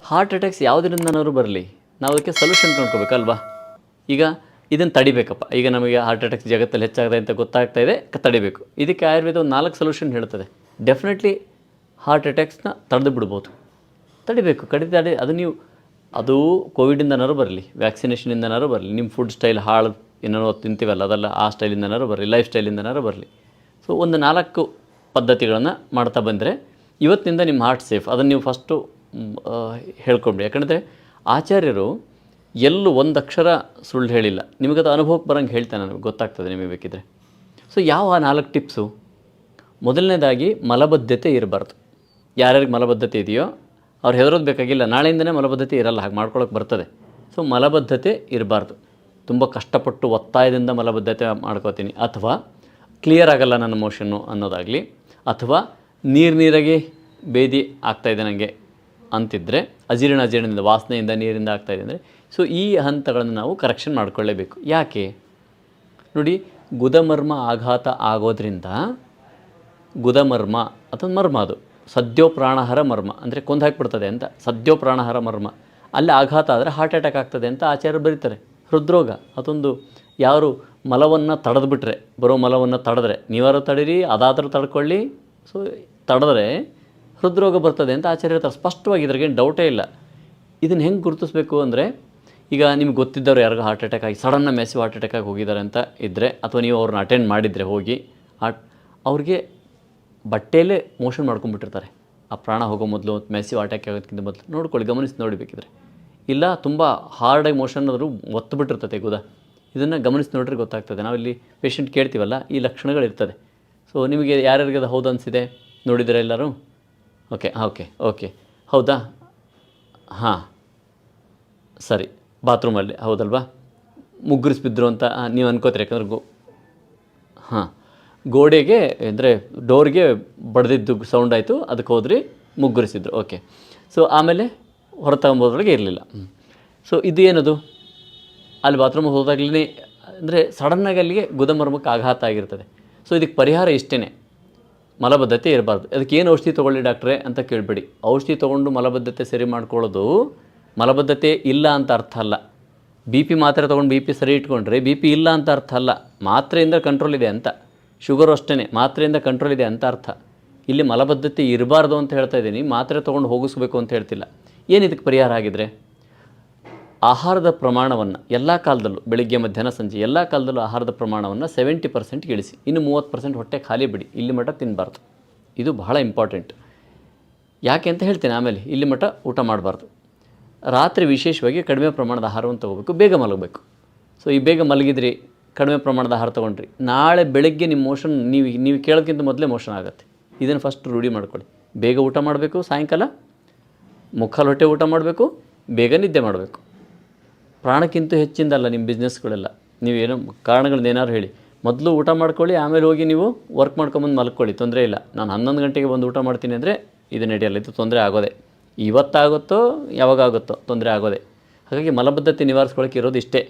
Heart attacks ಯಾವುದರಿಂದನಾದ್ರು ಬರಲಿ, ನಾವು ಅದಕ್ಕೆ ಸೊಲ್ಯೂಷನ್ ಕಂಡ್ಕೋಬೇಕಲ್ವಾ. ಈಗ ಇದನ್ನು ತಡಿಬೇಕಪ್ಪ, ಈಗ ನಮಗೆ ಹಾರ್ಟ್ ಅಟ್ಯಾಕ್ಸ್ ಜಗತ್ತಲ್ಲಿ ಹೆಚ್ಚಾಗಿದೆ ಅಂತ ಗೊತ್ತಾಗ್ತಾ ಇದೆ, ತಡಿಬೇಕು. ಇದಕ್ಕೆ ಆಯುರ್ವೇದ ಒಂದು 4 ಸೊಲ್ಯೂಷನ್ ಹೇಳ್ತದೆ. ಡೆಫಿನೆಟ್ಲಿ ಹಾರ್ಟ್ ಅಟ್ಯಾಕ್ಸ್ನ ತಡೆದು ಬಿಡ್ಬೋದು, ತಡಿಬೇಕು. ಅದು ನೀವು ಅದು ಕೋವಿಡಿಂದನಾರು ಬರಲಿ, ವ್ಯಾಕ್ಸಿನೇಷನಿಂದನಾರು ಬರಲಿ, ನಿಮ್ಮ ಫುಡ್ ಸ್ಟೈಲ್ ಹಾಳು ಏನೇನೋ ತಿಂತೀವಲ್ಲ ಅದೆಲ್ಲ ಆ ಸ್ಟೈಲಿಂದನಾರು ಬರಲಿ, ಲೈಫ್ ಸ್ಟೈಲಿಂದನಾರು ಬರಲಿ. ಸೊ ಒಂದು 4 ಪದ್ಧತಿಗಳನ್ನು ಮಾಡ್ತಾ ಬಂದರೆ ಇವತ್ತಿನಿಂದ ನಿಮ್ಮ ಹಾರ್ಟ್ ಸೇಫ್. ಅದನ್ನು ನೀವು ಫಸ್ಟು ಹೇಳ್ಕೊಂಡ್ರಿ. ಯಾಕಂದರೆ ಆಚಾರ್ಯರು ಎಲ್ಲೂ ಒಂದು ಅಕ್ಷರ ಸುಳ್ಳು ಹೇಳಿಲ್ಲ. ನಿಮಗದು ಅನುಭವಕ್ಕೆ ಬರೋಂಗೆ ಹೇಳ್ತಾನೆ, ನನಗೆ ಗೊತ್ತಾಗ್ತದೆ ನಿಮಗೆ ಬೇಕಿದ್ರೆ. ಸೊ ಯಾವ 4 ಟಿಪ್ಸು? ಮೊದಲನೇದಾಗಿ ಮಲಬದ್ಧತೆ ಇರಬಾರ್ದು. ಯಾರ್ಯಾರಿಗೆ ಮಲಬದ್ಧತೆ ಇದೆಯೋ ಅವ್ರು ಹೆದರೋದು ಬೇಕಾಗಿಲ್ಲ, ನಾಳೆಯಿಂದನೇ ಮಲಬದ್ಧತೆ ಇರಲ್ಲ, ಹಾಗೆ ಮಾಡ್ಕೊಳ್ಳೋಕೆ ಬರ್ತದೆ. ಸೊ ಮಲಬದ್ಧತೆ ಇರಬಾರ್ದು. ತುಂಬ ಕಷ್ಟಪಟ್ಟು ಒತ್ತಾಯದಿಂದ ಮಲಬದ್ಧತೆ ಮಾಡ್ಕೋತೀನಿ, ಅಥವಾ ಕ್ಲಿಯರ್ ಆಗಲ್ಲ ನನ್ನ ಮೋಷನ್ನು ಅನ್ನೋದಾಗಲಿ, ಅಥವಾ ನೀರಾಗಿ ಬೇದಿ ಆಗ್ತಾಯಿದೆ ನನಗೆ ಅಂತಿದ್ದರೆ, ಅಜೀರ್ಣದಿಂದ ವಾಸನೆಯಿಂದ ನೀರಿಂದ ಆಗ್ತಾಯಿದೆ ಅಂದರೆ, ಸೊ ಈ ಹಂತಗಳನ್ನು ನಾವು ಕರೆಕ್ಷನ್ ಮಾಡ್ಕೊಳ್ಳೇಬೇಕು. ಯಾಕೆ ನೋಡಿ, ಗುದಮರ್ಮ ಆಘಾತ ಆಗೋದ್ರಿಂದ, ಗುದಮರ್ಮ ಅದೊಂದು ಮರ್ಮ, ಅದು ಸದ್ಯೋ ಪ್ರಾಣಹರ ಮರ್ಮ ಅಂದರೆ ಕೊಂದು ಹಾಕಿಬಿಡ್ತದೆ ಅಂತ. ಸದ್ಯೋ ಪ್ರಾಣಹರ ಮರ್ಮ, ಅಲ್ಲಿ ಆಘಾತ ಆದರೆ ಹಾರ್ಟ್ ಅಟ್ಯಾಕ್ ಆಗ್ತದೆ ಅಂತ ಆಚಾರ್ಯರು ಬರೀತಾರೆ. ಹೃದ್ರೋಗ ಅದೊಂದು, ಯಾರು ಮಲವನ್ನು ತಡೆದ್ಬಿಟ್ರೆ, ಬರೋ ಮಲವನ್ನು ತಡೆದ್ರೆ, ನೀವಾರು ತಡೀರಿ, ಅದಾದರೂ ತಡ್ಕೊಳ್ಳಿ, ಸೊ ತಡೆದ್ರೆ ಹೃದ್ರೋಗ ಬರ್ತದೆ ಅಂತ ಆಚಾರ್ಯ ಹೇಳ್ತಾರೆ ಸ್ಪಷ್ಟವಾಗಿ. ಇದ್ರಾಗೇನು ಡೌಟೇ ಇಲ್ಲ. ಇದನ್ನು ಹೆಂಗೆ ಗುರುತಿಸ್ಬೇಕು ಅಂದರೆ, ಈಗ ನಿಮ್ಗೆ ಗೊತ್ತಿದ್ದವ್ರು ಯಾರಿಗೂ ಹಾರ್ಟ್ ಅಟ್ಯಾಕ್ ಆಗಿ ಸಡನ್ನ ಮೆಸಿವ್ ಹಾರ್ಟ್ ಅಟ್ಯಾಕ್ ಆಗಿ ಹೋಗಿದ್ದಾರೆ ಅಂತ ಇದ್ದರೆ, ಅಥವಾ ನೀವು ಅವ್ರನ್ನ ಅಟೆಂಡ್ ಮಾಡಿದರೆ ಹೋಗಿ, ಅವ್ರಿಗೆ ಬಟ್ಟೆಯಲ್ಲೇ ಮೋಷನ್ ಮಾಡ್ಕೊಂಡ್ಬಿಟ್ಟಿರ್ತಾರೆ ಆ ಪ್ರಾಣ ಹೋಗೋ ಮೊದಲು, ಮೆಸಿವ್ ಅಟ್ಯಾಕ್ ಆಗೋದಕ್ಕಿಂತ ಮೊದಲು. ನೋಡ್ಕೊಳ್ಳಿ, ಗಮನಿಸಿ ನೋಡಿಬೇಕಿದ್ರೆ. ಇಲ್ಲ ತುಂಬ ಹಾರ್ಡಾಗಿ ಮೋಷನ್ ಆದರೂ ಒತ್ತು ಬಿಟ್ಟಿರ್ತದೆ ಗುದ, ಇದನ್ನು ಗಮನಿಸಿ ನೋಡ್ರಿ ಗೊತ್ತಾಗ್ತದೆ. ನಾವಿಲ್ಲಿ ಪೇಷಂಟ್ ಕೇಳ್ತೀವಲ್ಲ, ಈ ಲಕ್ಷಣಗಳಿರ್ತದೆ. ಸೊ ನಿಮಗೆ ಯಾರ್ಯಾರಿಗೆ ಅದು ಹೌದು ಅನಿಸಿದೆ ನೋಡಿದರೆ ಎಲ್ಲರೂ? ಓಕೆ ಹೌದಾ, ಹಾಂ ಸರಿ, ಬಾತ್ರೂಮಲ್ಲಿ ಹೌದಲ್ವಾ, ಮುಗ್ಗರಿಸ್ಬಿದ್ರು ಅಂತ ನೀವು ಅನ್ಕೋತೀರಿ. ಯಾಕಂದ್ರೆ ಗೋಡೆಗೆ ಅಂದರೆ ಡೋರ್ಗೆ ಬಡ್ದಿದ್ದು ಸೌಂಡ್ ಆಯಿತು, ಅದಕ್ಕೆ ಹೋದ್ರಿ, ಮುಗ್ಗರಿಸಿದ್ರು. ಓಕೆ. ಸೊ ಆಮೇಲೆ ಹೊರ ತಗೊಂಬೋದ್ರೊಳಗೆ ಇರಲಿಲ್ಲ. ಸೊ ಇದು ಏನದು, ಅಲ್ಲಿ ಬಾತ್ರೂಮ್ ಹೋದಾಗ್ಲೇ ಅಂದರೆ ಸಡನ್ನಾಗಿ ಅಲ್ಲಿಗೆ ಗುದಮರ್ಮಕ್ಕೆ ಆಘಾತ ಆಗಿರ್ತದೆ. ಸೊ ಇದಕ್ಕೆ ಪರಿಹಾರ ಇಷ್ಟೇ, ಮಲಬದ್ಧತೆ ಇರಬಾರ್ದು. ಅದಕ್ಕೆ ಏನು ಔಷಧಿ ತೊಗೊಳ್ಳಿ ಡಾಕ್ಟ್ರೇ ಅಂತ ಕೇಳಬೇಡಿ. ಔಷಧಿ ತೊಗೊಂಡು ಮಲಬದ್ಧತೆ ಸರಿ ಮಾಡ್ಕೊಳ್ಳೋದು ಮಲಬದ್ಧತೆ ಇಲ್ಲ ಅಂತ ಅರ್ಥ ಅಲ್ಲ. BP ಮಾತ್ರೆ ತೊಗೊಂಡು BP ಸರಿ ಇಟ್ಕೊಂಡ್ರೆ BP ಇಲ್ಲ ಅಂತ ಅರ್ಥ ಅಲ್ಲ, ಮಾತ್ರೆಯಿಂದ ಕಂಟ್ರೋಲ್ ಇದೆ ಅಂತ. ಶುಗರು ಅಷ್ಟೇ, ಮಾತ್ರೆಯಿಂದ ಕಂಟ್ರೋಲ್ ಇದೆ ಅಂತ ಅರ್ಥ. ಇಲ್ಲಿ ಮಲಬದ್ಧತೆ ಇರಬಾರ್ದು ಅಂತ ಹೇಳ್ತಾ ಇದ್ದೀನಿ, ಮಾತ್ರೆ ತೊಗೊಂಡು ಹೋಗಿಸ್ಬೇಕು ಅಂತ ಹೇಳ್ತಿಲ್ಲ. ಏನು ಇದಕ್ಕೆ ಪರಿಹಾರ ಆಗಿದ್ರೆ, ಆಹಾರದ ಪ್ರಮಾಣವನ್ನು ಎಲ್ಲ ಕಾಲದಲ್ಲೂ, ಬೆಳಿಗ್ಗೆ ಮಧ್ಯಾಹ್ನ ಸಂಜೆ ಎಲ್ಲ ಕಾಲದಲ್ಲೂ ಆಹಾರದ ಪ್ರಮಾಣವನ್ನು 70% ಇಳಿಸಿ, ಇನ್ನು 30% ಹೊಟ್ಟೆ ಖಾಲಿ ಬಿಡಿ. ಇಲ್ಲಿ ಮಟ್ಟ ತಿನ್ನಬಾರ್ದು. ಇದು ಬಹಳ ಇಂಪಾರ್ಟೆಂಟ್. ಯಾಕೆ ಅಂತ ಹೇಳ್ತೇನೆ ಆಮೇಲೆ. ಇಲ್ಲಿ ಮಟ್ಟ ಊಟ ಮಾಡಬಾರ್ದು. ರಾತ್ರಿ ವಿಶೇಷವಾಗಿ ಕಡಿಮೆ ಪ್ರಮಾಣದ ಆಹಾರವನ್ನು ತೊಗೋಬೇಕು, ಬೇಗ ಮಲಗಬೇಕು. ಸೊ ಈ ಬೇಗ ಮಲಗಿದ್ರಿ, ಕಡಿಮೆ ಪ್ರಮಾಣದ ಆಹಾರ ತೊಗೊಂಡ್ರಿ, ನಾಳೆ ಬೆಳಗ್ಗೆ ನಿಮ್ಮ ಮೋಷನ್ ನೀವು ಕೇಳೋಕ್ಕಿಂತ ಮೊದಲೇ ಮೋಷನ್ ಆಗುತ್ತೆ. ಇದನ್ನು ಫಸ್ಟ್ ರೂಢಿ ಮಾಡ್ಕೊಳ್ಳಿ. ಬೇಗ ಊಟ ಮಾಡಬೇಕು, ಸಾಯಂಕಾಲ ಮುಕ್ಕಾಲು ಹೊಟ್ಟೆ ಊಟ ಮಾಡಬೇಕು, ಬೇಗ ನಿದ್ದೆ ಮಾಡಬೇಕು. ಪ್ರಾಣಕ್ಕಿಂತ ಹೆಚ್ಚಿಂದಲ್ಲ ನಿಮ್ಮ ಬಿಸ್ನೆಸ್ಗಳೆಲ್ಲ. ನೀವೇನೋ ಕಾರಣಗಳನ್ನ ಏನಾದ್ರು ಹೇಳಿ, ಮೊದಲು ಊಟ ಮಾಡ್ಕೊಳ್ಳಿ, ಆಮೇಲೆ ಹೋಗಿ ನೀವು ವರ್ಕ್ ಮಾಡ್ಕೊಂಬಂದು ಮಲ್ಕೊಳ್ಳಿ, ತೊಂದರೆ ಇಲ್ಲ. ನಾನು 11 ಗಂಟೆಗೆ ಬಂದು ಊಟ ಮಾಡ್ತೀನಿ ಅಂದರೆ ಇದು ನಡೆಯಲ್ಲ, ಇದು ತೊಂದರೆ ಆಗೋದೆ. ಇವತ್ತಾಗುತ್ತೋ ಯಾವಾಗಾಗುತ್ತೋ ತೊಂದರೆ ಆಗೋದೆ. ಹಾಗಾಗಿ ಮಲಬದ್ಧತೆ ನಿವಾರಿಸ್ಕೊಳ್ಳೋಕೆ ಇರೋದು ಇಷ್ಟೇ,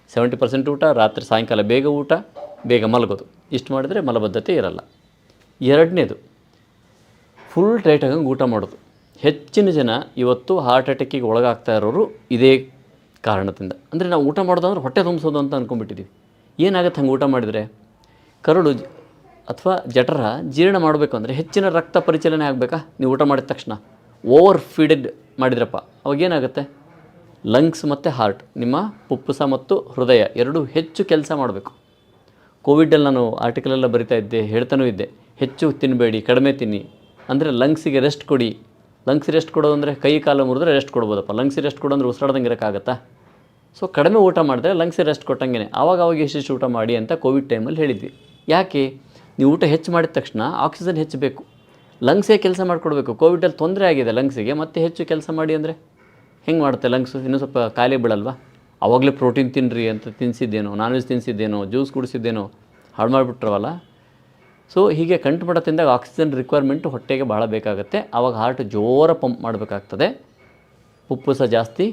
70% ಊಟ, ರಾತ್ರಿ ಸಾಯಂಕಾಲ ಬೇಗ ಊಟ, ಬೇಗ ಮಲಗೋದು. ಇಷ್ಟು ಮಾಡಿದರೆ ಮಲಬದ್ಧತೆ ಇರಲ್ಲ. ಎರಡನೇದು, ಫುಲ್ ಟೈಟಾಗಂಗೆ ಊಟ ಮಾಡೋದು. ಹೆಚ್ಚಿನ ಜನ ಇವತ್ತು ಹಾರ್ಟ್ ಅಟ್ಯಾಕಿಗೆ ಒಳಗಾಗ್ತಾ ಇರೋರು ಇದೇ ಕಾರಣದಿಂದ. ಅಂದರೆ ನಾವು ಊಟ ಮಾಡೋದಂದ್ರೆ ಹೊಟ್ಟೆ ತುಂಬಿಸೋದು ಅಂತ ಅಂದ್ಕೊಂಡ್ಬಿಟ್ಟಿದ್ದೀವಿ. ಏನಾಗುತ್ತೆ ಹಂಗೆ ಊಟ ಮಾಡಿದರೆ? ಕರಳು ಅಥವಾ ಜಠರ ಜೀರ್ಣ ಮಾಡಬೇಕು ಅಂದರೆ ಹೆಚ್ಚಿನ ರಕ್ತ ಪರಿಚಲನೆ ಆಗಬೇಕಾ? ನೀವು ಊಟ ಮಾಡಿದ ತಕ್ಷಣ ಓವರ್ ಫೀಡೆಡ್ ಮಾಡಿದ್ರಪ್ಪ, ಅವಾಗೇನಾಗುತ್ತೆ? ಲಂಗ್ಸ್ ಮತ್ತು ಹಾರ್ಟ್, ನಿಮ್ಮ ಪುಪ್ಪುಸ ಮತ್ತು ಹೃದಯ ಎರಡೂ ಹೆಚ್ಚು ಕೆಲಸ ಮಾಡಬೇಕು. ಕೋವಿಡಲ್ಲಿ ನಾನು ಆರ್ಟಿಕಲೆಲ್ಲ ಬರಿತಾ ಇದ್ದೆ, ಹೇಳ್ತಾನೂ ಇದ್ದೆ, ಹೆಚ್ಚು ತಿನ್ನಬೇಡಿ, ಕಡಿಮೆ ತಿನ್ನಿ. ಅಂದರೆ ಲಂಗ್ಸಿಗೆ ರೆಸ್ಟ್ ಕೊಡಿ. ಲಂಗ್ಸ್ ರೆಸ್ಟ್ ಕೊಡೋದು ಅಂದರೆ ಕೈ ಕಾಲು ಮುರಿದ್ರೆ ರೆಸ್ಟ್ ಕೊಡ್ಬೋದಪ್ಪ. ಲಂಗ್ಸ್ ರೆಸ್ಟ್ ಕೊಡೋಂದ್ರೆ ಉಸಿರಾಡ್ದಂಗೆ ಇರೋಕ್ಕಾಗತ್ತಾ? ಸೊ ಕಡಿಮೆ ಊಟ ಮಾಡಿದ್ರೆ ಲಂಗ್ಸಿಗೆ ರೆಸ್ಟ್ ಕೊಟ್ಟಂಗೆ ಆವಾಗ ಎಷ್ಟೆಷ್ಟು ಊಟ ಮಾಡಿ ಅಂತ ಕೋವಿಡ್ ಟೈಮಲ್ಲಿ ಹೇಳಿದ್ವಿ. ಯಾಕೆ? ನೀವು ಊಟ ಹೆಚ್ಚು ಮಾಡಿದ ತಕ್ಷಣ ಆಕ್ಸಿಜನ್ ಹೆಚ್ಚು ಬೇಕು, ಲಂಗ್ಸೇ ಕೆಲಸ ಮಾಡಿಕೊಡ್ಬೇಕು. ಕೋವಿಡಲ್ಲಿ ತೊಂದರೆ ಆಗಿದೆ ಲಂಗ್ಸಿಗೆ, ಮತ್ತೆ ಹೆಚ್ಚು ಕೆಲಸ ಮಾಡಿ ಅಂದರೆ ಹೆಂಗೆ ಮಾಡುತ್ತೆ ಲಂಗ್ಸು? ಇನ್ನೂ ಸ್ವಲ್ಪ ಖಾಲಿ ಬಿಡಲ್ವಾ? ಆವಾಗಲೇ ಪ್ರೋಟೀನ್ ತಿನ್ನಿರಿ ಅಂತ ತಿನ್ನಿಸಿದ್ದೇನೋ, ನಾನ್ ವೆಜ್ ತಿನ್ನಿಸಿದ್ದೇನೋ, ಜ್ಯೂಸ್ ಕುಡಿಸಿದ್ದೇನೋ, ಹಾಳು ಮಾಡಿಬಿಟ್ರವಲ್ಲ. ಸೊ ಹೀಗೆ ಕಂಠಪಟ ತಿಂದಾಗ ಆಕ್ಸಿಜನ್ ರಿಕ್ವೈರ್ಮೆಂಟು ಹೊಟ್ಟೆಗೆ ಭಾಳ ಬೇಕಾಗುತ್ತೆ. ಆವಾಗ ಹಾರ್ಟ್ ಜೋರ ಪಂಪ್ ಮಾಡಬೇಕಾಗ್ತದೆ, ಉಪ್ಪು ಸಹ ಜಾಸ್ತಿ,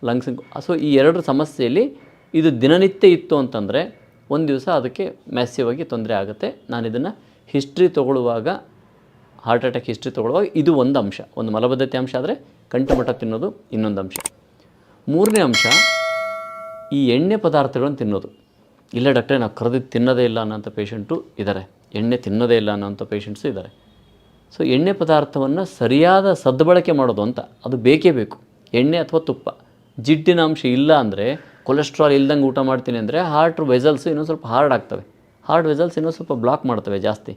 ಲಂಗ್ಸ್. ಸೊ ಈ ಎರಡರ ಸಮಸ್ಯೆಯಲ್ಲಿ ಇದು ದಿನನಿತ್ಯ ಇತ್ತು ಅಂತಂದರೆ ಒಂದು ದಿವಸ ಅದಕ್ಕೆ ಮ್ಯಾಸಿವ್ ಆಗಿ ತೊಂದರೆ ಆಗುತ್ತೆ. ನಾನು ಇದನ್ನು ಹಿಸ್ಟ್ರಿ ತೊಗೊಳ್ಳುವಾಗ, ಹಾರ್ಟ್ ಅಟ್ಯಾಕ್ ಹಿಸ್ಟ್ರಿ ತೊಗೊಳ್ಳುವಾಗ ಇದು ಒಂದು ಅಂಶ, ಒಂದು ಮಲಬದ್ಧತೆ ಅಂಶ ಆದರೆ ಕಂಠಮಟ್ಟ ತಿನ್ನೋದು ಇನ್ನೊಂದು ಅಂಶ. ಮೂರನೇ ಅಂಶ ಈ ಎಣ್ಣೆ ಪದಾರ್ಥಗಳನ್ನು ತಿನ್ನೋದು. ಇಲ್ಲ ಡಾಕ್ಟ್ರೇ ನಾವು ಕರೆದಿದ್ದು ತಿನ್ನೋದೇ ಇಲ್ಲ ಅನ್ನೋಂಥ ಪೇಷಂಟು ಇದ್ದಾರೆ, ಎಣ್ಣೆ ತಿನ್ನೋದೇ ಇಲ್ಲ ಅನ್ನೋಂಥ ಪೇಷಂಟ್ಸು ಇದ್ದಾರೆ. ಸೊ ಎಣ್ಣೆ ಪದಾರ್ಥವನ್ನು ಸರಿಯಾದ ಸದ್ಬಳಕೆ ಮಾಡೋದು ಅಂತ, ಅದು ಬೇಕೇ ಬೇಕು. ಎಣ್ಣೆ ಅಥವಾ ತುಪ್ಪ, ಜಿಡ್ಡಿನ ಅಂಶ ಇಲ್ಲ ಅಂದರೆ, ಕೊಲೆಸ್ಟ್ರಾಲ್ ಇಲ್ದಂಗೆ ಊಟ ಮಾಡ್ತೀನಿ ಅಂದರೆ ಹಾರ್ಟ್ ವೆಸಲ್ಸು ಇನ್ನೊಂದು ಸ್ವಲ್ಪ ಹಾರ್ಡ್ ಆಗ್ತವೆ, ಹಾರ್ಟ್ ವೆಸಲ್ಸ್ ಇನ್ನೊಂದು ಸ್ವಲ್ಪ ಬ್ಲಾಕ್ ಮಾಡ್ತವೆ ಜಾಸ್ತಿ.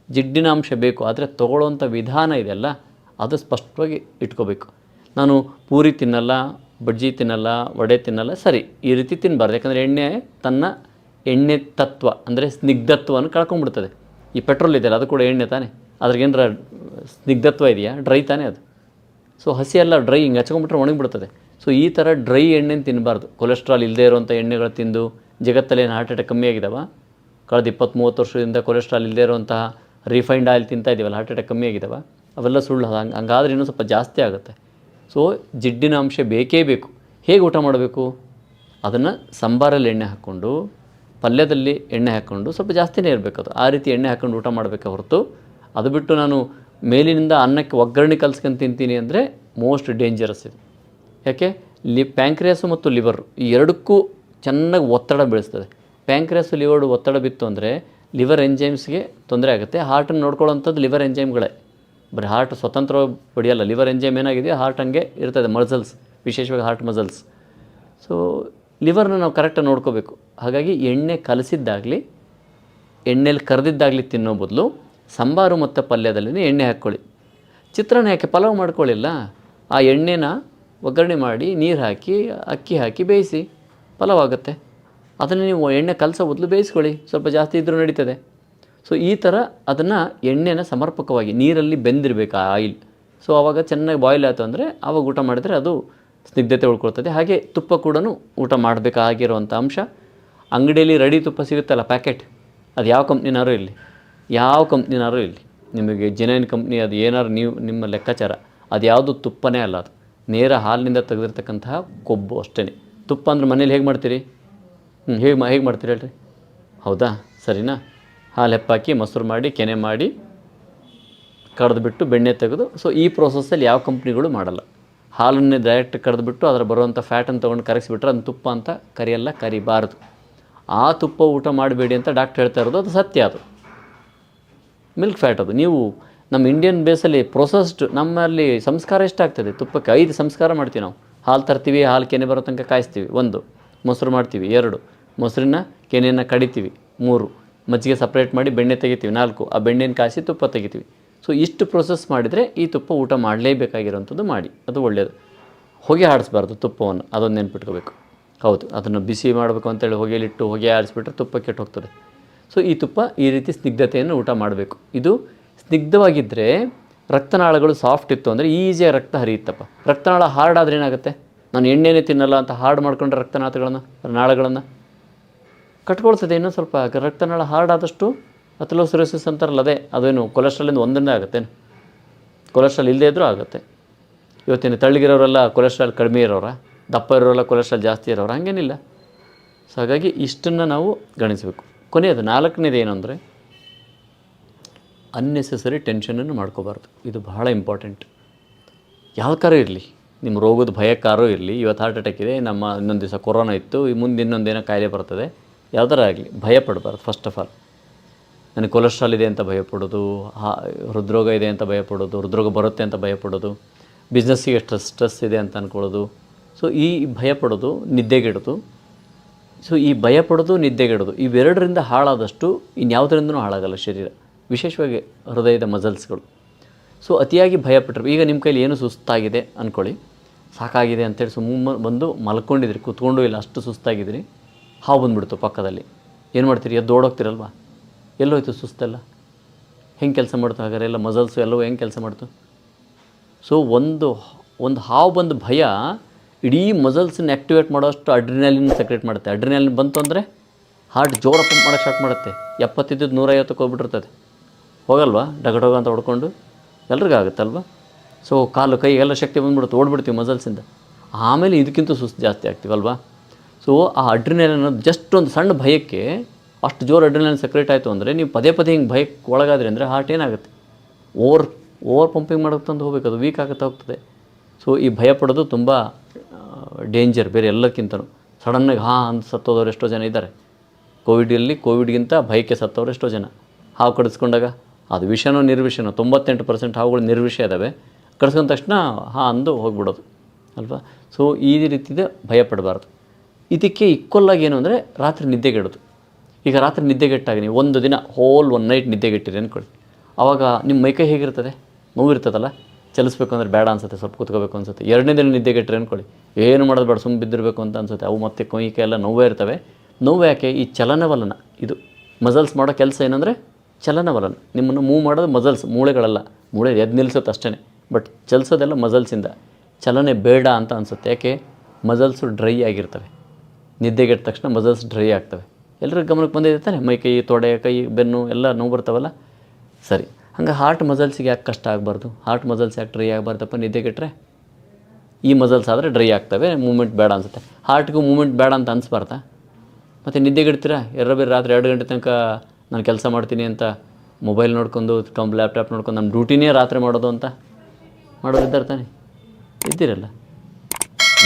ಜಿಡ್ಡಿನ ಅಂಶ ಬೇಕು, ಆದರೆ ತೊಗೊಳ್ಳೋವಂಥ ವಿಧಾನ ಇದೆಯಲ್ಲ ಅದು ಸ್ಪಷ್ಟವಾಗಿ ಇಟ್ಕೋಬೇಕು. ನಾನು ಪೂರಿ ತಿನ್ನಲ್ಲ, ಬಜ್ಜಿ ತಿನ್ನಲ್ಲ, ವಡೆ ತಿನ್ನಲ್ಲ, ಸರಿ, ಈ ರೀತಿ ತಿನ್ನಬಾರ್ದು. ಯಾಕಂದರೆ ಎಣ್ಣೆ ತನ್ನ ಎಣ್ಣೆ ತತ್ವ ಅಂದರೆ ಸ್ನಿಗ್ಧತ್ವವನ್ನು ಕಳ್ಕೊಂಡ್ಬಿಡ್ತದೆ. ಈ ಪೆಟ್ರೋಲ್ ಇದೆಯಲ್ಲ ಅದು ಕೂಡ ಎಣ್ಣೆ ತಾನೇ, ಅದ್ರಿಗೇನರ ಸ್ನಿಗ್ಧತ್ವ ಇದೆಯಾ? ಡ್ರೈ ತಾನೇ ಅದು. ಸೊ ಹಸಿ ಎಲ್ಲ ಡ್ರೈ, ಹಿಂಗೆ ಹಚ್ಕೊಂಡ್ಬಿಟ್ರೆ ಒಣಗಿಬಿಡ್ತದೆ. ಸೊ ಈ ಥರ ಡ್ರೈ ಎಣ್ಣೆನ ತಿನ್ನಬಾರ್ದು. ಕೊಲೆಸ್ಟ್ರಾಲ್ ಇಲ್ಲದೇ ಇರುವಂಥ ಎಣ್ಣೆಗಳು ತಿಂದು ಜಗತ್ತಲ್ಲಿ ಏನು ಹಾರ್ಟ್ ಅಟ್ಯಾಕ್ ಕಮ್ಮಿ ಆಗಿದಾವ? ಕಳೆದ 20-30 ವರ್ಷದಿಂದ ಕೊಲೆಸ್ಟ್ರಾಲ್ ಇಲ್ಲದೇ ಇರುವಂತಹ ರಿಫೈನ್ಡ್ ಆಯಿಲ್ ತಿಂತಾ ಇದ್ದೀವಲ್ಲ, ಹಾರ್ಟ್ ಅಟ್ಯಾಕ್ ಕಮ್ಮಿ ಆಗಿದಾವ? ಅವೆಲ್ಲ ಸುಳ್ಳು. ಹಂಗಾದ್ರೆ ಇನ್ನೂ ಸ್ವಲ್ಪ ಜಾಸ್ತಿ ಆಗುತ್ತೆ. ಸೊ ಜಿಡ್ಡಿನ ಅಂಶ ಬೇಕೇ ಬೇಕು. ಹೇಗೆ ಊಟ ಮಾಡಬೇಕು? ಅದನ್ನು ಸಾಂಬಾರಲ್ಲಿ ಎಣ್ಣೆ ಹಾಕ್ಕೊಂಡು, ಪಲ್ಯದಲ್ಲಿ ಎಣ್ಣೆ ಹಾಕ್ಕೊಂಡು, ಸ್ವಲ್ಪ ಜಾಸ್ತಿನೇ ಇರಬೇಕು ಅದು. ಆ ರೀತಿ ಎಣ್ಣೆ ಹಾಕ್ಕೊಂಡು ಊಟ ಮಾಡಬೇಕೆ ಹೊರತು, ಅದು ಬಿಟ್ಟು ನಾನು ಮೇಲಿನಿಂದ ಅನ್ನಕ್ಕೆ ಒಗ್ಗರಣೆ ಕಲ್ಸ್ಕೊಂಡು ತಿಂತೀನಿ ಅಂದರೆ ಮೋಸ್ಟ್ ಡೇಂಜರಸ್ ಇದು. ಯಾಕೆ? ಪ್ಯಾಂಕ್ರಿಯಾಸು ಮತ್ತು ಲಿವರು ಈ ಎರಡಕ್ಕೂ ಚೆನ್ನಾಗಿ ಒತ್ತಡ ಬೀಳಿಸ್ತದೆ. ಪ್ಯಾಂಕ್ರಿಯಾಸು ಲಿವರು ಒತ್ತಡ ಬಿತ್ತು ಅಂದರೆ ಲಿವರ್ ಎಂಜೈಮ್ಸ್ಗೆ ತೊಂದರೆ ಆಗುತ್ತೆ. ಹಾರ್ಟನ್ನು ನೋಡ್ಕೊಳ್ಳೋವಂಥದ್ದು ಲಿವರ್ ಎಂಜೈಮ್ಗಳೇ, ಬರೀ ಹಾರ್ಟ್ ಸ್ವತಂತ್ರವಾಗಿ ಪಡೆಯಲ್ಲ. ಲಿವರ್ ಎಂಜೈಮ್ ಏನಾಗಿದೆಯೋ ಹಾರ್ಟ್ ಹಂಗೆ ಇರ್ತದೆ, ಮಸಲ್ಸ್, ವಿಶೇಷವಾಗಿ ಹಾರ್ಟ್ ಮಸಲ್ಸ್. ಸೊ ಲಿವರ್ನ ನಾವು ಕರೆಕ್ಟಾಗಿ ನೋಡ್ಕೋಬೇಕು. ಹಾಗಾಗಿ ಎಣ್ಣೆ ಕಲಸಿದ್ದಾಗಲಿ ಎಣ್ಣೆಲಿ ಕರೆದಿದ್ದಾಗಲಿ ತಿನ್ನೋ ಬದಲು ಸಾಂಬಾರು ಮತ್ತು ಪಲ್ಯದಲ್ಲಿ ಎಣ್ಣೆ ಹಾಕ್ಕೊಳ್ಳಿ. ಚಿತ್ರಾನ್ನ ಯಾಕೆ? ಪಲಾವ್ ಮಾಡ್ಕೊಳ್ಳಿಲ್ಲ, ಆ ಎಣ್ಣೆನ ಒಗ್ಗರಣೆ ಮಾಡಿ ನೀರು ಹಾಕಿ ಅಕ್ಕಿ ಹಾಕಿ ಬೇಯಿಸಿ ಪಲಾವ್ ಆಗುತ್ತೆ. ಅದನ್ನು ನೀವು ಎಣ್ಣೆ ಕಲಸೋ ಬದಲು ಬೇಯಿಸ್ಕೊಳ್ಳಿ, ಸ್ವಲ್ಪ ಜಾಸ್ತಿ ಇದ್ದರೂ ನಡೀತದೆ. ಸೊ ಈ ಥರ ಅದನ್ನು ಎಣ್ಣೆನ ಸಮರ್ಪಕವಾಗಿ ನೀರಲ್ಲಿ ಬೆಂದಿರಬೇಕು ಆ ಆಯಿಲ್. ಸೊ ಆವಾಗ ಚೆನ್ನಾಗಿ ಬಾಯ್ಲ್ ಆಯಿತು ಅಂದರೆ ಆವಾಗ ಊಟ ಮಾಡಿದರೆ ಅದು ಸ್ನಿಗ್ಧತೆ ಉಳ್ಕೊಳ್ತದೆ. ಹಾಗೆ ತುಪ್ಪ ಕೂಡ ಊಟ ಮಾಡಬೇಕಾಗಿರುವಂಥ ಅಂಶ. ಅಂಗಡಿಯಲ್ಲಿ ರೆಡಿ ತುಪ್ಪ ಸಿಗುತ್ತಲ್ಲ ಪ್ಯಾಕೆಟ್, ಅದು ಯಾವ ಕಂಪ್ನಿನಾರು ಇರಲಿ, ಯಾವ ಕಂಪ್ನಿನಾರು ಇರಲಿ, ನಿಮಗೆ ಜೆನ್ಯೂನ್ ಕಂಪ್ನಿ ಅದು ಏನಾರು ನೀವು ನಿಮ್ಮ ಲೆಕ್ಕಾಚಾರ, ಅದು ಯಾವುದು ತುಪ್ಪನೇ ಅಲ್ಲ, ಅದು ನೇರ ಹಾಲಿನಿಂದ ತೆಗೆದಿರ್ತಕ್ಕಂತಹ ಕೊಬ್ಬು ಅಷ್ಟೇ. ತುಪ್ಪ ಅಂದ್ರೆ ಮನೇಲಿ ಹೇಗೆ ಮಾಡ್ತೀರಿ? ಹೇಗೆ ಮಾಡ್ತೀರಿ ಹೇಳ್ರಿ? ಹೌದಾ? ಸರಿನಾ? ಹಾಲು ಹೆಪ್ಪಾಕಿ ಮೊಸರು ಮಾಡಿ ಕೆನೆ ಮಾಡಿ ಕಡ್ದುಬಿಟ್ಟು ಬೆಣ್ಣೆ ತೆಗೆದು. ಸೊ ಈ ಪ್ರೋಸೆಸ್ಸಲ್ಲಿ ಯಾವ ಕಂಪ್ನಿಗಳು ಮಾಡಲ್ಲ. ಹಾಲನ್ನೇ ಡೈರೆಕ್ಟ್ ಕಡ್ದುಬಿಟ್ಟು ಅದರ ಬರುವಂಥ ಫ್ಯಾಟನ್ನು ತೊಗೊಂಡು ಕರಗಿಸಿಬಿಟ್ರೆ ಅದನ್ನು ತುಪ್ಪ ಅಂತ ಕರಿಯಲ್ಲ, ಕರಿಬಾರದು. ಆ ತುಪ್ಪ ಊಟ ಮಾಡಬೇಡಿ ಅಂತ ಡಾಕ್ಟ್ರ್ ಹೇಳ್ತಾ ಇರೋದು, ಅದು ಸತ್ಯ. ಅದು ಮಿಲ್ಕ್ ಫ್ಯಾಟ್. ಅದು ನೀವು ನಮ್ಮ ಇಂಡಿಯನ್ ಬೇಸಲ್ಲಿ ಪ್ರೊಸೆಸ್ಡ್, ನಮ್ಮಲ್ಲಿ ಸಂಸ್ಕಾರ ಎಷ್ಟಾಗ್ತದೆ ತುಪ್ಪಕ್ಕೆ? 5 ಸಂಸ್ಕಾರ ಮಾಡ್ತೀವಿ ನಾವು. ಹಾಲು ತರ್ತೀವಿ, ಹಾಲು ಕೆನೆ ಬರೋ ತನಕ ಕಾಯಿಸ್ತೀವಿ 1, ಮೊಸರು ಮಾಡ್ತೀವಿ 2, ಮೊಸರಿನ ಕೆನೆಯನ್ನು ಕಡಿತೀವಿ 3, ಮಜ್ಜಿಗೆ ಸಪ್ರೇಟ್ ಮಾಡಿ ಬೆಣ್ಣೆ ತೆಗಿತೀವಿ 4, ಆ ಬೆಣ್ಣೆನ ಕಾಯಿಸಿ ತುಪ್ಪ ತೆಗಿತೀವಿ. ಸೊ ಇಷ್ಟು ಪ್ರೊಸೆಸ್ ಮಾಡಿದರೆ ಈ ತುಪ್ಪ ಊಟ ಮಾಡಲೇಬೇಕಾಗಿರೋಂಥದ್ದು ಮಾಡಿ, ಅದು ಒಳ್ಳೆಯದು. ಹೊಗೆ ಆಡಿಸ್ಬಾರ್ದು ತುಪ್ಪವನ್ನು, ಅದೊಂದು ನೆನ್ಪಿಟ್ಕೋಬೇಕು. ಹೌದು, ಅದನ್ನು ಬಿಸಿ ಮಾಡಬೇಕು ಅಂತೇಳಿ ಹೊಗೆಯಲ್ಲಿಟ್ಟು ಹೊಗೆ ಆಡಿಸ್ಬಿಟ್ರೆ ತುಪ್ಪ ಕೆಟ್ಟು ಹೋಗ್ತದೆ. ಸೊ ಈ ತುಪ್ಪ ಈ ರೀತಿ ಸ್ನಿಗ್ಧತೆಯನ್ನು ಊಟ ಮಾಡಬೇಕು. ಇದು ಸ್ನಿಗ್ಧವಾಗಿದ್ದರೆ, ರಕ್ತನಾಳಗಳು ಸಾಫ್ಟ್ ಇತ್ತು ಅಂದರೆ ಈಸಿಯಾಗಿ ರಕ್ತ ಹರಿಯುತ್ತಪ್ಪ. ರಕ್ತನಾಳ ಹಾರ್ಡ್ ಆದರೆ ಏನಾಗುತ್ತೆ? ನಾನು ಎಣ್ಣೆನೇ ತಿನ್ನಲ್ಲ ಅಂತ ಹಾರ್ಡ್ ಮಾಡ್ಕೊಂಡ್ರೆ ನಾಳಗಳನ್ನು ಕಟ್ಕೊಳ್ತದೆ. ಇನ್ನೂ ಸ್ವಲ್ಪ ರಕ್ತನಾಳ ಹಾರ್ಡ್ ಆದಷ್ಟು ಅಥೆರೋಸ್ಕ್ಲೆರೋಸಿಸ್ ಅಂತಾರಲ್ಲ, ಅದೇನು ಕೊಲೆಸ್ಟ್ರಾಲಿಂದ ಒಂದನ್ನೇ ಆಗುತ್ತೇನು? ಕೊಲೆಸ್ಟ್ರಾಲ್ ಇಲ್ಲದೇ ಇದ್ದರೂ ಆಗುತ್ತೆ. ಇವತ್ತಿನ ತಳ್ಳಿಗಿರೋರೆಲ್ಲ ಕೊಲೆಸ್ಟ್ರಾಲ್ ಕಡಿಮೆ ಇರೋರ, ದಪ್ಪ ಇರೋರೆಲ್ಲ ಕೊಲೆಸ್ಟ್ರಾಲ್ ಜಾಸ್ತಿ ಇರೋರು, ಹಾಗೇನಿಲ್ಲ. ಸೊ ಹಾಗಾಗಿ ಇಷ್ಟನ್ನು ನಾವು ಗಣಿಸಬೇಕು. ಕೊನೆಯದು 4ನೇದು ಏನು ಅಂದರೆ, ಅನ್ನೆಸೆಸರಿ ಟೆನ್ಷನನ್ನು ಮಾಡ್ಕೋಬಾರ್ದು. ಇದು ಬಹಳ ಇಂಪಾರ್ಟೆಂಟ್. ಯಾವ ಕಾರೋ ಇರಲಿ, ನಿಮ್ಮ ರೋಗದ ಭಯಕ್ಕಾರೋ ಇರಲಿ, ಇವತ್ತು ಹಾರ್ಟ್ ಅಟ್ಯಾಕ್ ಇದೆ, ನಮ್ಮ ಇನ್ನೊಂದು ದಿವಸ ಕೊರೋನಾ ಇತ್ತು, ಈ ಮುಂದೆ ಇನ್ನೊಂದೇನೋ ಕಾಯಿಲೆ ಬರ್ತದೆ, ಯಾವುದರ ಆಗಲಿ ಭಯಪಡಬಾರ್ದು. ಫಸ್ಟ್ ಆಫ್ ಆಲ್ ನನಗೆ ಕೊಲೆಸ್ಟ್ರಾಲ್ ಇದೆ ಅಂತ ಭಯಪಡೋದು, ಹೃದ್ರೋಗ ಇದೆ ಅಂತ ಭಯಪಡೋದು, ಹೃದ್ರೋಗ ಬರುತ್ತೆ ಅಂತ ಭಯಪಡೋದು, ಬಿಸ್ನೆಸ್ಸಿಗೆ ಸ್ಟ್ರೆಸ್ ಇದೆ ಅಂತ ಅಂದ್ಕೊಳ್ಳೋದು. ಸೊ ಈ ಭಯಪಡೋದು ನಿದ್ದೆಗೆಡೋದು. ಸೊ ಈ ಭಯಪಡೋದು ನಿದ್ದೆಗೆಡೋದು ಇವೆರಡರಿಂದ ಹಾಳಾದಷ್ಟು ಇನ್ಯಾವುದರಿಂದನೂ ಹಾಳಾಗಲ್ಲ ಶರೀರ, ವಿಶೇಷವಾಗಿ ಹೃದಯದ ಮಸಲ್ಸ್ಗಳು. ಸೊ ಅತಿಯಾಗಿ ಭಯಪಟ್ಟರೆ, ಈಗ ನಿಮ್ಮ ಕೈಲಿ ಏನು ಸುಸ್ತಾಗಿದೆ ಅಂದ್ಕೊಳ್ಳಿ, ಸಾಕಾಗಿದೆ ಅಂತೇಳಿ ಸುಮ್ಮನೆ ಬಂದು ಮಲ್ಕೊಂಡಿದ್ರಿ, ಕೂತ್ಕೊಂಡು ಇಲ್ಲ, ಅಷ್ಟು ಸುಸ್ತಾಗಿದ್ರಿ, ಹಾವು ಬಂದುಬಿಡ್ತು ಪಕ್ಕದಲ್ಲಿ, ಏನು ಮಾಡ್ತೀರಿ? ಎದ್ದು ಓಡೋಗ್ತಿರಲ್ವ? ಎಲ್ಲೋಯ್ತು ಸುಸ್ತೆಲ್ಲ? ಹೆಂಗೆ ಕೆಲಸ ಮಾಡ್ತು? ಹಾಗಾದ್ರೆ ಎಲ್ಲ ಮಸಲ್ಸು ಎಲ್ಲವೂ ಹೆಂಗೆ ಕೆಲಸ ಮಾಡ್ತು? ಸೊ ಒಂದು ಹಾವು ಬಂದು ಭಯ ಇಡೀ ಮಸಲ್ಸನ್ನ ಆ್ಯಕ್ಟಿವೇಟ್ ಮಾಡೋಷ್ಟು ಅಡ್ರಿನಾಲಿನ್ ಸೆಕ್ರೇಟ್ ಮಾಡುತ್ತೆ. ಅಡ್ರಿನಾಲಿನ್ ಬಂತು ಅಂದರೆ ಹಾರ್ಟ್ ಜೋರ ಪಂಪ್ ಮಾಡೋಕ್ಕೆ ಸ್ಟಾರ್ಟ್ ಮಾಡುತ್ತೆ. 70 ಇದ್ದದ್ದು 150ಕ್ಕೆ ಹೋಗ್ಬಿಟ್ಟಿರ್ತದೆ. ಹೋಗಲ್ವಾ? ಡಗಡೋಗ ಅಂತ ಹೊಡ್ಕೊಂಡು ಎಲ್ರಿಗೂ ಆಗುತ್ತಲ್ವ? ಸೊ ಕಾಲು ಕೈ ಎಲ್ಲ ಶಕ್ತಿ ಬಂದುಬಿಡುತ್ತೆ, ಓಡ್ಬಿಡ್ತೀವಿ ಮಸಲ್ಸಿಂದ. ಆಮೇಲೆ ಇದಕ್ಕಿಂತ ಸುಸ್ತು ಜಾಸ್ತಿ ಆಗ್ತೀವಲ್ವಾ? ಸೊ ಆ ಅಡ್ರಿನಾಲಿನ್ ಅನ್ನೋದು ಜಸ್ಟ್ ಒಂದು ಸಣ್ಣ ಭಯಕ್ಕೆ ಅಷ್ಟು ಜೋರು ಅಡ್ರಿನಾಲಿನ್ ಸೆಕ್ರೇಟ್ ಆಯಿತು ಅಂದರೆ, ನೀವು ಪದೇ ಹಿಂಗೆ ಭಯಕ್ಕೆ ಒಳಗಾದ್ರಿ ಅಂದರೆ ಹಾರ್ಟ್ ಏನಾಗುತ್ತೆ? ಓವರ್ ಪಂಪಿಂಗ್ ಮಾಡೋಕ್ಕೆ ತಂದು ಹೋಗ್ಬೇಕು, ಅದು ವೀಕ್ ಆಗುತ್ತಾ ಹೋಗ್ತದೆ. ಸೊ ಈ ಭಯ ಪಡೋದು ತುಂಬ ಡೇಂಜರ್ ಬೇರೆ ಎಲ್ಲಕ್ಕಿಂತಲೂ. ಸಡನ್ನಾಗಿ ಅಂತ ಸತ್ತೋದವ್ರು ಎಷ್ಟೋ ಜನ ಇದ್ದಾರೆ. ಕೋವಿಡ್ಗಿಂತ ಭಯಕ್ಕೆ ಸತ್ತವ್ರು ಎಷ್ಟೋ ಜನ. ಹಾವು ಕಡಿಸ್ಕೊಂಡಾಗ ಅದು ವಿಷನೋ ನಿರ್ವಿಷನೋ 98% ಹಾವುಗಳು ನಿರ್ವಿಷಯ ಇದ್ದಾವೆ. ಕಡಿಸ್ಕೊಂಡ ತಕ್ಷಣ ಅಂದು ಹೋಗ್ಬಿಡೋದು ಅಲ್ವಾ. ಸೊ ಈ ರೀತಿಯ ಭಯ ಪಡಬಾರ್ದು. ಇದಕ್ಕೆ ಈಕ್ವಲ್ಲಾಗಿ ಏನು ಅಂದರೆ ರಾತ್ರಿ ನಿದ್ದೆಗೆಡೋದು. ಈಗ ರಾತ್ರಿ ನಿದ್ದೆಗೆಟ್ಟಾಗ ನೀವು ಒಂದು ದಿನ ಒನ್ ನೈಟ್ ನಿದ್ದೆಗೆಟ್ಟಿರಿ ಅಂದ್ಕೊಳ್ಳಿ. ಆವಾಗ ನಿಮ್ಮ ಮೈಕೈ ಹೇಗಿರ್ತದೆ? ನೋವಿರ್ತದಲ್ಲ, ಚಲಿಸ್ಬೇಕು ಅಂದರೆ ಬೇಡ ಅನ್ಸುತ್ತೆ, ಸ್ವಲ್ಪ ಕೂತ್ಕೋಬೇಕು ಅನ್ಸುತ್ತೆ. ಎರಡನೇ ದಿನ ನಿದ್ದೆಗೆಟ್ಟಿರಿ ಅಂದ್ಕೊಳ್ಳಿ, ಏನು ಮಾಡೋದು ಬೇಡ, ಸುಮ್ಮನೆ ಬಿದ್ದಿರಬೇಕು ಅಂತ ಅನ್ಸುತ್ತೆ. ಅವು ಮತ್ತೆ ಕೊಯ್ಕೆ ಎಲ್ಲ ನೋವೇ ಇರ್ತವೆ. ನೋವು ಯಾಕೆ? ಈ ಚಲನವಲನ. ಇದು ಮಸಲ್ಸ್ ಮಾಡೋ ಕೆಲಸ ಏನಂದರೆ ಚಲನವಲನ. ನಿಮ್ಮನ್ನು ಮೂವ್ ಮಾಡೋದು ಮಸಲ್ಸ್, ಮೂಳೆಗಳಲ್ಲ. ಮೂಳೆ ಎದ್ದು ನಿಲ್ಲಿಸುತ್ತೆ ಅಷ್ಟೇ, ಬಟ್ ಚಲಿಸೋದೆಲ್ಲ ಮಸಲ್ಸಿಂದ. ಚಲನೆ ಬೇಡ ಅಂತ ಅನಿಸುತ್ತೆ. ಯಾಕೆ? ಮಸಲ್ಸು ಡ್ರೈ ಆಗಿರ್ತವೆ. ನಿದ್ದೆಗೆಟ್ಟ ತಕ್ಷಣ ಮಸಲ್ಸ್ ಡ್ರೈ ಆಗ್ತವೆ. ಎಲ್ಲರಿಗೂ ಗಮನಕ್ಕೆ ಬಂದಿದೆ ತಾನೆ? ಮೈ ಕೈ, ತೊಡೆ, ಕೈ, ಬೆನ್ನು ಎಲ್ಲ ನೋವು ಬರ್ತಾವಲ್ಲ. ಸರಿ, ಹಂಗೆ ಹಾರ್ಟ್ ಮಸಲ್ಸಿಗೆ ಯಾಕೆ ಕಷ್ಟ ಆಗಬಾರ್ದು? ಹಾರ್ಟ್ ಮಸಲ್ಸ್ ಯಾಕೆ ಡ್ರೈ ಆಗಬಾರ್ದಪ್ಪ ನಿದ್ದೆಗೆಟ್ರೆ? ಈ ಮಸಲ್ಸ್ ಆದರೆ ಡ್ರೈ ಆಗ್ತವೆ, ಮೂಮೆಂಟ್ ಬೇಡ ಅನಿಸುತ್ತೆ. ಹಾರ್ಟ್ಗೂ ಮೂಮೆಂಟ್ ಬೇಡ ಅಂತ ಅನಿಸ್ಬಾರ್ದಾ? ಮತ್ತು ನಿದ್ದೆಗೆಡ್ತೀರಾ ಬೇರೆ ರಾತ್ರಿ 2 ಗಂಟೆ ತನಕ ನಾನು ಕೆಲಸ ಮಾಡ್ತೀನಿ ಅಂತ ಮೊಬೈಲ್ ನೋಡ್ಕೊಂಡು ಲ್ಯಾಪ್ಟಾಪ್ ನೋಡ್ಕೊಂಡು ನಮ್ಮ ಡ್ಯೂಟಿನೇ ರಾತ್ರಿ ಮಾಡೋದು ಅಂತ ಮಾಡೋರಿದ್ದಾರೆ ತಾನೆ? ಇದ್ದೀರಲ್ಲ.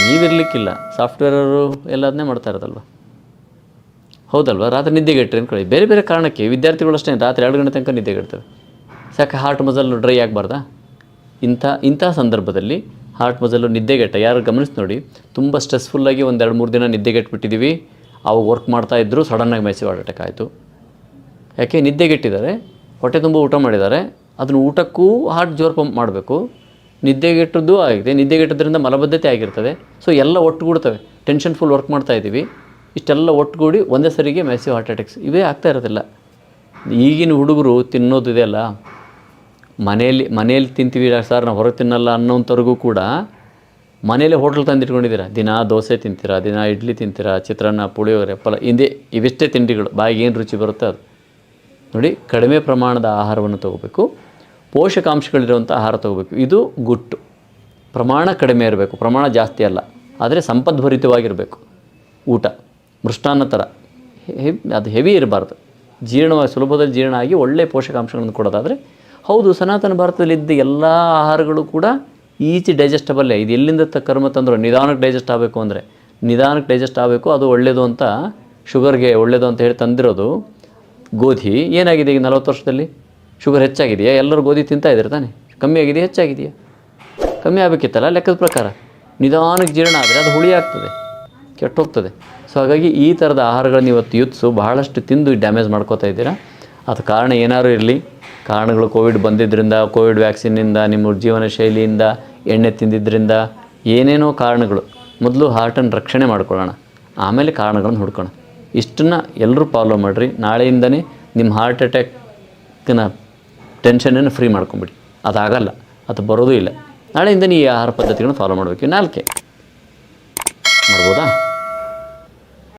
ನೀವಿರಲಿಕ್ಕಿಲ್ಲ, ಸಾಫ್ಟ್ವೇರವರು ಎಲ್ಲ ಅದನ್ನೇ ಮಾಡ್ತಾ ಇರೋದಲ್ವ, ಹೌದಲ್ವ? ರಾತ್ರಿ ನಿದ್ದೆಗೆಟ್ರಿ ಅಂದ್ಕೊಳ್ಳಿ. ಬೇರೆ ಬೇರೆ ಕಾರಣಕ್ಕೆ ವಿದ್ಯಾರ್ಥಿಗಳು ಅಷ್ಟೇ ರಾತ್ರಿ 2 ಗಂಟೆ ತನಕ ನಿದ್ದೆಗೆಡ್ತವೆ. ಸಾಕೆ ಹಾರ್ಟ್ ಮಸಲ್ ಡ್ರೈ ಆಗಬಾರ್ದಾ? ಇಂಥ ಸಂದರ್ಭದಲ್ಲಿ ಹಾರ್ಟ್ ಮಸಲ್ಲು ನಿದ್ದೆಗೆಟ್ಟ ಯಾರು ಗಮನಿಸಿ ನೋಡಿ. ತುಂಬ ಸ್ಟ್ರೆಸ್ಫುಲ್ಲಾಗಿ 1-2-3 ದಿನ ನಿದ್ದೆಗೆಟ್ಬಿಟ್ಟಿದ್ದೀವಿ, ಅವಾಗ ವರ್ಕ್ ಮಾಡ್ತಾಯಿದ್ರು, ಸಡನ್ನಾಗಿ ಮ್ಯಾಸಿವ್ ಹಾರ್ಟ್ ಅಟ್ಯಾಕ್ ಆಯಿತು. ಯಾಕೆ? ನಿದ್ದೆಗೆಟ್ಟಿದ್ದಾರೆ, ಹೊಟ್ಟೆ ತುಂಬ ಊಟ ಮಾಡಿದ್ದಾರೆ. ಅದನ್ನು ಊಟಕ್ಕೂ ಹಾರ್ಟ್ ಜೋರು ಪಂಪ್ ಮಾಡಬೇಕು. ನಿದ್ದೆಗೆಟ್ಟದ್ದು ಆಗಿದೆ, ನಿದ್ದೆಗೆಟ್ಟದ್ರಿಂದ ಮಲಬದ್ಧತೆ ಆಗಿರ್ತದೆ. ಸೊ ಎಲ್ಲ ಒಟ್ಟುಗೂಡ್ತವೆ. ಟೆನ್ಷನ್ ಫುಲ್ ವರ್ಕ್ ಮಾಡ್ತಾಯಿದ್ದೀವಿ, ಇಷ್ಟೆಲ್ಲ ಒಟ್ಟುಗೂಡಿ ಒಂದೇ ಸರಿಗೆ ಮ್ಯಾಸಿವ್ ಹಾರ್ಟ್ ಅಟ್ಯಾಕ್ಸ್ ಇವೇ ಆಗ್ತಾ ಇರೋದಿಲ್ಲ. ಈಗಿನ ಹುಡುಗರು ತಿನ್ನೋದಿದೆಯಲ್ಲ, ಮನೇಲಿ ತಿಂತೀವಿ ಸರ್, ನಾವು ಹೊರಗೆ ತಿನ್ನಲ್ಲ ಅನ್ನೋಂಥವ್ರಿಗೂ ಕೂಡ ಮನೇಲಿ ಹೋಟ್ಲ್ ತಂದಿಟ್ಕೊಂಡಿದ್ದೀರಾ. ದಿನ ದೋಸೆ ತಿಂತೀರಾ, ದಿನ ಇಡ್ಲಿ ತಿಂತೀರಾ, ಚಿತ್ರಾನ್ನ, ಪುಳಿಯೋಗರೆ, ಇವಿಷ್ಟೇ ತಿಂಡಿಗಳು. ಬಾಯಿಗೆ ಏನು ರುಚಿ ಬರುತ್ತೆ ಅದು. ನೋಡಿ, ಕಡಿಮೆ ಪ್ರಮಾಣದ ಆಹಾರವನ್ನು ತೊಗೋಬೇಕು, ಪೋಷಕಾಂಶಗಳಿರುವಂಥ ಆಹಾರ ತೊಗೋಬೇಕು. ಇದು ಗುಟ್ಟು. ಪ್ರಮಾಣ ಕಡಿಮೆ ಇರಬೇಕು, ಪ್ರಮಾಣ ಜಾಸ್ತಿ ಅಲ್ಲ, ಆದರೆ ಸಂಪದ್ಭರಿತವಾಗಿರಬೇಕು. ಊಟ ಮೃಷ್ಟಾನ್ನ ಥರ ಅದು ಹೆವಿ ಇರಬಾರ್ದು. ಜೀರ್ಣವಾಗಿ ಸುಲಭದಲ್ಲಿ ಜೀರ್ಣ ಆಗಿ ಒಳ್ಳೆಯ ಪೋಷಕಾಂಶಗಳನ್ನು ಕೊಡೋದಾದರೆ ಹೌದು. ಸನಾತನ ಭಾರತದಲ್ಲಿದ್ದ ಎಲ್ಲ ಆಹಾರಗಳು ಕೂಡ ಈಚಿ ಡೈಜೆಸ್ಟಬಲ್ಲೇ. ಇದು ಎಲ್ಲಿಂದ ಕರ್ಮ ತಂದರು? ನಿಧಾನಕ್ಕೆ ಡೈಜೆಸ್ಟ್ ಆಗಬೇಕು ಅಂದರೆ ನಿಧಾನಕ್ಕೆ ಡೈಜೆಸ್ಟ್ ಆಗಬೇಕು, ಅದು ಒಳ್ಳೆಯದು ಅಂತ, ಶುಗರ್ಗೆ ಒಳ್ಳೆಯದು ಅಂತ ಹೇಳಿ ತಂದಿರೋದು ಗೋಧಿ. ಏನಾಗಿದೆ ಈಗ 40 ವರ್ಷದಲ್ಲಿ? ಶುಗರ್ ಹೆಚ್ಚಾಗಿದೆಯಾ? ಎಲ್ಲರೂ ಗೋಧಿ ತಿಂತಾ ಇದ್ದಾರೆ ತಾನೆ? ಕಮ್ಮಿ ಆಗಿದೆಯಾ? ಹೆಚ್ಚಾಗಿದೆಯಾ? ಕಮ್ಮಿ ಆಗಬೇಕಿತ್ತಲ್ಲ ಲೆಕ್ಕದ ಪ್ರಕಾರ. ನಿಧಾನಕ್ಕೆ ಜೀರ್ಣ ಆದರೆ ಅದು ಹುಳಿ ಆಗ್ತದೆ, ಕೆಟ್ಟೋಗ್ತದೆ. ಸೊ ಹಾಗಾಗಿ ಈ ಥರದ ಆಹಾರಗಳನ್ನು ಇವತ್ತು ಯೂತ್ಸು ಬಹಳಷ್ಟು ತಿಂದು ಡ್ಯಾಮೇಜ್ ಮಾಡ್ಕೋತಾ ಇದ್ದೀರಾ. ಅದು ಕಾರಣ ಏನಾದರೂ ಇರಲಿ, ಕಾರಣಗಳು ಕೋವಿಡ್ ಬಂದಿದ್ದರಿಂದ, ಕೋವಿಡ್ ವ್ಯಾಕ್ಸಿನ್ನಿಂದ, ನಿಮ್ಮ ಜೀವನ ಶೈಲಿಯಿಂದ, ಎಣ್ಣೆ ತಿಂದಿದ್ದರಿಂದ, ಏನೇನೋ ಕಾರಣಗಳು. ಮೊದಲು ಹಾರ್ಟನ್ನು ರಕ್ಷಣೆ ಮಾಡ್ಕೊಳ್ಳೋಣ, ಆಮೇಲೆ ಕಾರಣಗಳನ್ನು ಹುಡ್ಕೋಣ. ಇಷ್ಟನ್ನು ಎಲ್ಲರೂ ಫಾಲೋ ಮಾಡಿರಿ. ನಾಳೆಯಿಂದನೇ ನಿಮ್ಮ ಹಾರ್ಟ್ ಅಟ್ಯಾಕ್ನ ಟೆನ್ಷನನ್ನು ಫ್ರೀ ಮಾಡ್ಕೊಂಬಿಡಿ. ಅದಾಗಲ್ಲ, ಅದು ಬರೋದೂ ಇಲ್ಲ. ನಾಳೆಯಿಂದ ಈ ಆಹಾರ ಪದ್ಧತಿಗಳನ್ನು ಫಾಲೋ ಮಾಡಬೇಕು. 4 ಮಾಡ್ಬೋದಾ?